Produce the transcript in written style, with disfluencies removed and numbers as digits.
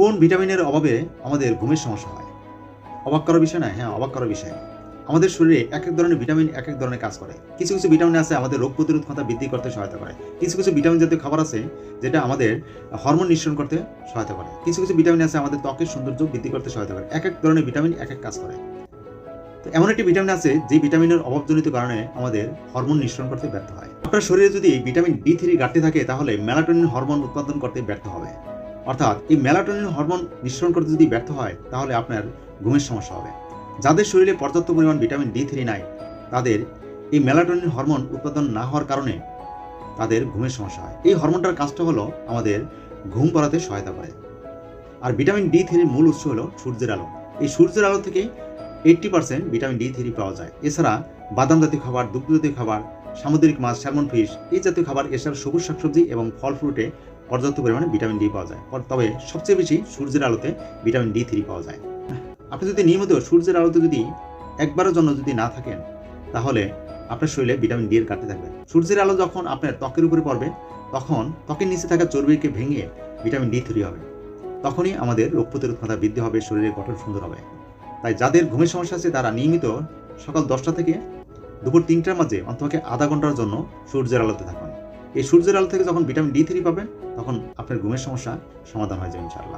কোন ভিটামিনের অভাবে আমাদের ঘুমের সমস্যা হয়? অবাক করার বিষয় না? হ্যাঁ, অবাক করার বিষয়। আমাদের শরীরে একেক ধরনের ভিটামিন একেক ধরনের কাজ করে। কিছু, কিছু ভিটামিন আছে আমাদের রোগ প্রতিরোধ ক্ষমতা বৃদ্ধি করতে সহায়তা করে। কিছু, কিছু ভিটামিন জাতীয় খাবার আছে যেটা আমাদের হরমোন নিঃসরণ করতে সহায়তা করে। কিছু, কিছু ভিটামিন আছে আমাদের ত্বকের সৌন্দর্য বৃদ্ধি করতে সহায়তা করে। একেক ধরনের ভিটামিন একেক কাজ করে। তো এমন একটি ভিটামিন আছে যে ভিটামিনের অভাবজনিত কারণে আমাদের হরমোন নিঃসরণ করতে ব্যর্থ হয়। আপনার শরীরে যদি ভিটামিন D3 ঘাটতি থাকে তাহলে মেলাটোনিন হরমোন উৎপাদন করতে ব্যর্থ হবে। অর্থাৎ এই মেলাটোনিন হরমোন নিঃসরণ করতে যদি ব্যর্থ হয় তাহলে আপনার ঘুমের সমস্যা হবে। যাদের শরীরে পর্যাপ্ত পরিমাণ ভিটামিন D3 নাই তাদের এই মেলাটোনিন হরমোন উৎপাদন না হওয়ার কারণে তাদের ঘুমের সমস্যা হয়। এই হরমোনটার কাজটা হলো আমাদের ঘুম পড়াতে সহায়তা করে। আর ভিটামিন D3 এর মূল উৎস হলো সূর্যের আলো। এই সূর্যের আলো থেকে 80% ভিটামিন D3 পাওয়া যায়। এছাড়া বাদাম জাতীয় খাবার, দুগ্ধ জাতীয় খাবার, সামুদ্রিক মাছ, স্যালমন ফিশ এই জাতীয় খাবার, এছাড়া সবুজ শাকসবজি এবং ফল ফ্রুটে পর্যাপ্ত পরিমাণে ভিটামিন D পাওয়া যায়। তবে সবচেয়ে বেশি সূর্যের আলোতে ভিটামিন D3 পাওয়া যায়। আপনি যদি নিয়মিত সূর্যের আলোতে যদি একবারের জন্য যদি না থাকেন তাহলে আপনার শরীরে ভিটামিন D এর ঘাটতি থাকবে। সূর্যের আলো যখন আপনার ত্বকের উপরে পড়বে তখন ত্বকের নিচে থাকা চর্বিকে ভেঙে ভিটামিন D তৈরি হবে। তখনই আমাদের রোগ প্রতিরোধ ক্ষমতা বৃদ্ধি হবে, শরীরের গঠন সুন্দর হবে। তাই যাদের ঘুমের সমস্যা আছে তারা নিয়মিত সকাল 10টা থেকে দুপুর 3টার মাঝে অন্তত আধা ঘন্টার জন্য সূর্যের আলোতে থাকুন। এই সূর্যের আলো থেকে যখন ভিটামিন D3 পাবেন তখন আপনার ঘুমের সমস্যা সমাধান হয়ে যাবে ইনশাআল্লাহ।